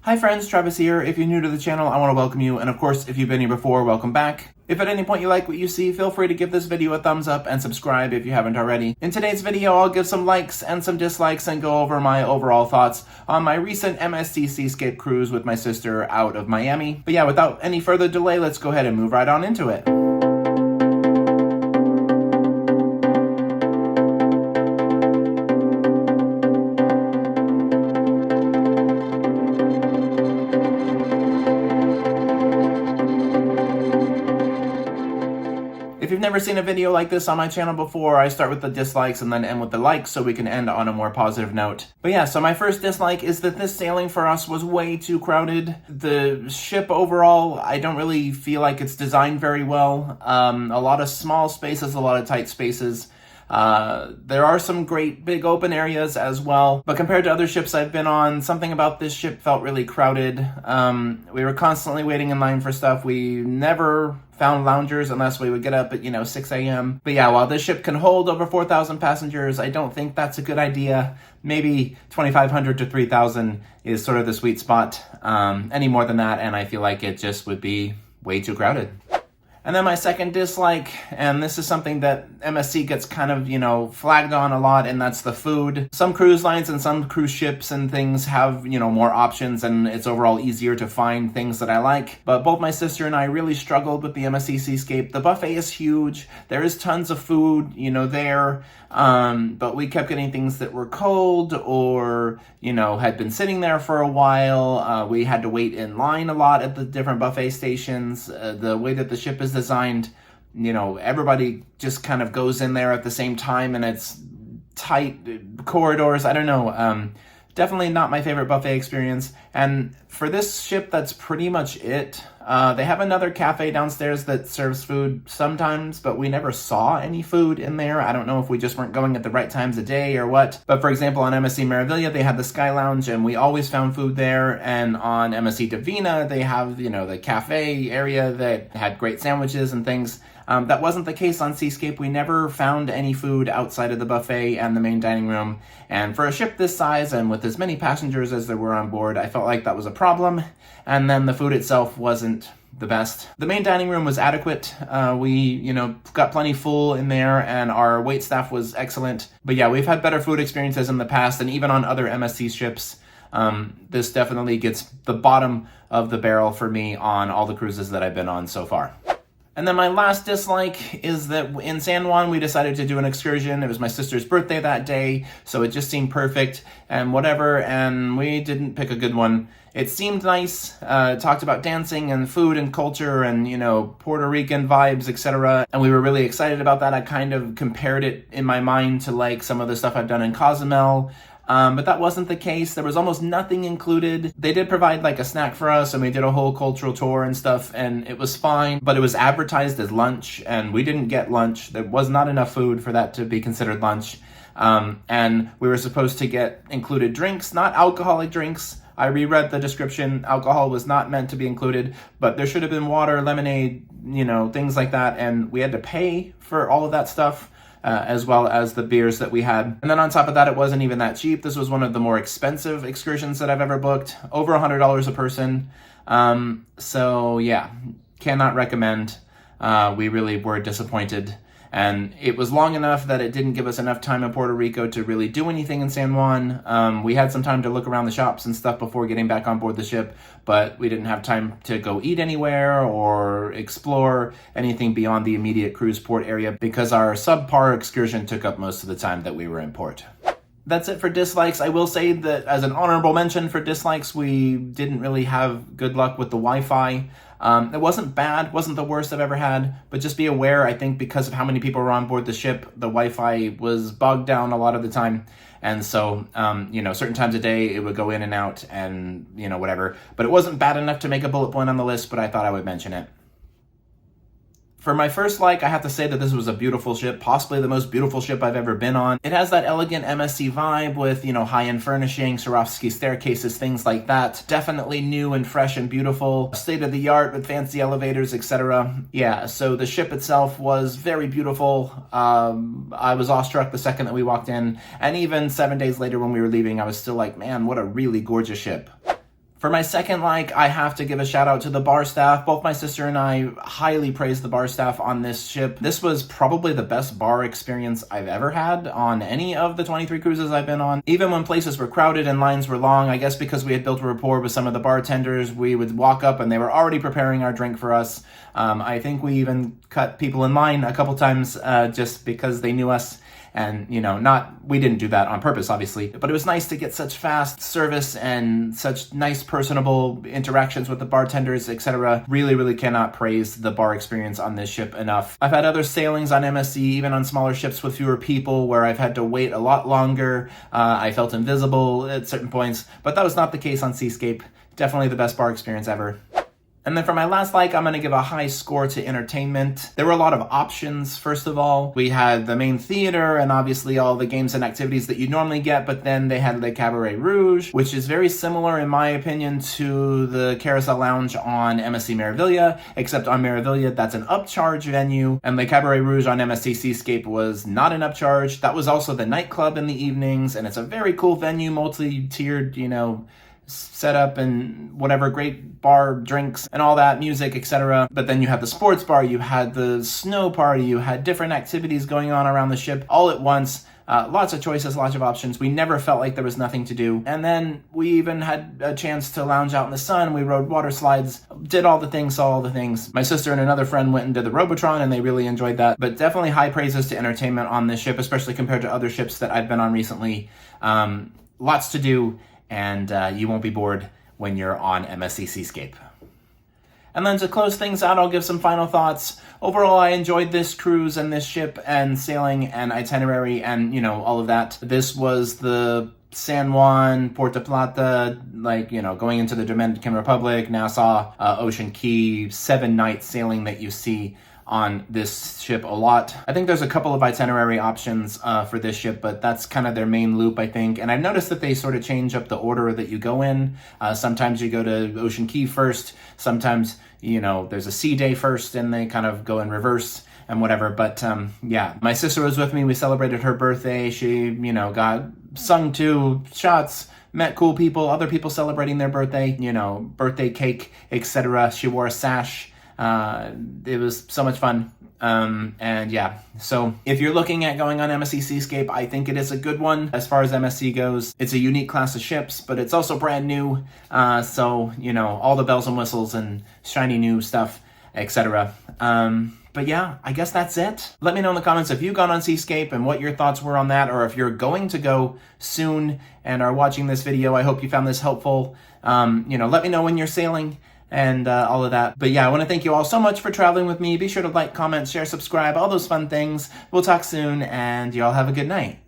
Hi friends, Travis here. If you're new to the channel, I want to welcome you, and of course, if you've been here before, welcome back. If at any point you like what you see, feel free to give this video a thumbs up and subscribe if you haven't already. In today's video, I'll give some likes and some dislikes and go over my overall thoughts on my recent MSC Seascape cruise with my sister out of Miami. But yeah, without any further delay, let's go ahead and move right on into it. If you've never seen a video like this on my channel before, I start with the dislikes and then end with the likes so we can end on a more positive note. But yeah, so my first dislike is that this sailing for us was way too crowded. The ship overall, I don't really feel like it's designed very well. A lot of small spaces, a lot of tight spaces. There are some great big open areas as well, but compared to other ships I've been on, something about this ship felt really crowded. We were constantly waiting in line for stuff. We never found loungers unless we would get up at, 6 a.m. But yeah, while this ship can hold over 4,000 passengers, I don't think that's a good idea. Maybe 2,500 to 3,000 is sort of the sweet spot. Any more than that, and I feel like it just would be way too crowded. And then my second dislike, and this is something that MSC gets kind of, flagged on a lot, and that's the food. Some cruise lines and some cruise ships and things have, more options, and it's overall easier to find things that I like. But both my sister and I really struggled with the MSC Seascape. The buffet is huge. There is tons of food, there. But we kept getting things that were cold or, had been sitting there for a while. We had to wait in line a lot at the different buffet stations. The way that the ship is designed, everybody just kind of goes in there at the same time, and it's tight corridors. I don't know. Definitely not my favorite buffet experience. And for this ship, that's pretty much it. They have another cafe downstairs that serves food sometimes, but we never saw any food in there. I don't know if we just weren't going at the right times of day or what. But for example, on MSC Meraviglia, they had the Sky Lounge, and we always found food there. And on MSC Divina, they have, the cafe area that had great sandwiches and things. That wasn't the case on Seascape. We never found any food outside of the buffet and the main dining room. And for a ship this size and with as many passengers as there were on board, I felt like that was a problem. And then the food itself wasn't the best. The main dining room was adequate. We, got plenty full in there, and our wait staff was excellent. But yeah, we've had better food experiences in the past, and even on other MSC ships. This definitely gets the bottom of the barrel for me on all the cruises that I've been on so far. And then my last dislike is that in San Juan, we decided to do an excursion. It was my sister's birthday that day, so it just seemed perfect and whatever, and we didn't pick a good one. It seemed nice, talked about dancing and food and culture and, Puerto Rican vibes, etc. And we were really excited about that. I kind of compared it in my mind to like some of the stuff I've done in Cozumel. But that wasn't the case. There was almost nothing included. They did provide like a snack for us, and we did a whole cultural tour and stuff, and it was fine, but it was advertised as lunch, and we didn't get lunch. There was not enough food for that to be considered lunch. And we were supposed to get included drinks, not alcoholic drinks. I reread the description. Alcohol was not meant to be included, but there should have been water, lemonade, things like that, and we had to pay for all of that stuff. As well as the beers that we had. And then on top of that, it wasn't even that cheap. This was one of the more expensive excursions that I've ever booked, over $100 a person. So yeah, cannot recommend. We really were disappointed. And it was long enough that it didn't give us enough time in Puerto Rico to really do anything in San Juan. We had some time to look around the shops and stuff before getting back on board the ship, but we didn't have time to go eat anywhere or explore anything beyond the immediate cruise port area because our subpar excursion took up most of the time that we were in port. That's it for dislikes. I will say that as an honorable mention for dislikes, we didn't really have good luck with the Wi-Fi. It wasn't bad, wasn't the worst I've ever had, but just be aware, I think because of how many people were on board the ship, the Wi-Fi was bogged down a lot of the time. And so, certain times of day, it would go in and out and, whatever. But it wasn't bad enough to make a bullet point on the list, but I thought I would mention it. For my first like, I have to say that this was a beautiful ship, possibly the most beautiful ship I've ever been on. It has that elegant MSC vibe with, high-end furnishing, Swarovski staircases, things like that. Definitely new and fresh and beautiful. State-of-the-art with fancy elevators, etc. Yeah, so the ship itself was very beautiful. I was awestruck the second that we walked in. And even 7 days later when we were leaving, I was still like, man, what a really gorgeous ship. For my second like, I have to give a shout out to the bar staff. Both my sister and I highly praise the bar staff on this ship. This was probably the best bar experience I've ever had on any of the 23 cruises I've been on. Even when places were crowded and lines were long, I guess because we had built a rapport with some of the bartenders, we would walk up and they were already preparing our drink for us. I think we even cut people in line a couple times just because they knew us. And, we didn't do that on purpose, obviously, but it was nice to get such fast service and such nice personable interactions with the bartenders, etc. Really, really cannot praise the bar experience on this ship enough. I've had other sailings on MSC, even on smaller ships with fewer people, where I've had to wait a lot longer. I felt invisible at certain points, but that was not the case on Seascape. Definitely the best bar experience ever. And then for my last like, I'm going to give a high score to entertainment. There were a lot of options, first of all. We had the main theater and obviously all the games and activities that you normally get, but then they had the Cabaret Rouge, which is very similar, in my opinion, to the Carousel Lounge on MSC Meraviglia, except on Meraviglia, that's an upcharge venue, and the Cabaret Rouge on MSC Seascape was not an upcharge. That was also the nightclub in the evenings, and it's a very cool venue, multi-tiered, set up and whatever, great bar drinks and all that, music, etc. But then you had the sports bar, you had the snow party, you had different activities going on around the ship all at once. Lots of choices, lots of options. We never felt like there was nothing to do. And then we even had a chance to lounge out in the sun. We rode water slides, did all the things, saw all the things. My sister and another friend went and did the Robotron, and they really enjoyed that. But definitely high praises to entertainment on this ship, especially compared to other ships that I've been on recently. Lots to do, and you won't be bored when you're on MSC Seascape. And then to close things out, I'll give some final thoughts. Overall, I enjoyed this cruise and this ship and sailing and itinerary and, all of that. This was the San Juan, Puerto Plata, going into the Dominican Republic, Nassau, Ocean Key, 7-night sailing that you see on this ship a lot. I think there's a couple of itinerary options for this ship, but that's kind of their main loop, I think. And I've noticed that they sort of change up the order that you go in. Sometimes you go to Ocean Key first. Sometimes, there's a sea day first and they kind of go in reverse and whatever. But yeah, my sister was with me. We celebrated her birthday. She, got sung to, shots, met cool people, other people celebrating their birthday, birthday cake, etc. She wore a sash. It was so much fun. And yeah, so if you're looking at going on MSC Seascape, I think it is a good one as far as MSC goes. It's a unique class of ships, but it's also brand new. So, all the bells and whistles and shiny new stuff, etc. But yeah, I guess that's it. Let me know in the comments if you've gone on Seascape and what your thoughts were on that, or if you're going to go soon and are watching this video. I hope you found this helpful. Let me know when you're sailing and all of that. But yeah, I want to thank you all so much for traveling with me. Be sure to like, comment, share, subscribe, all those fun things. We'll talk soon, and y'all have a good night.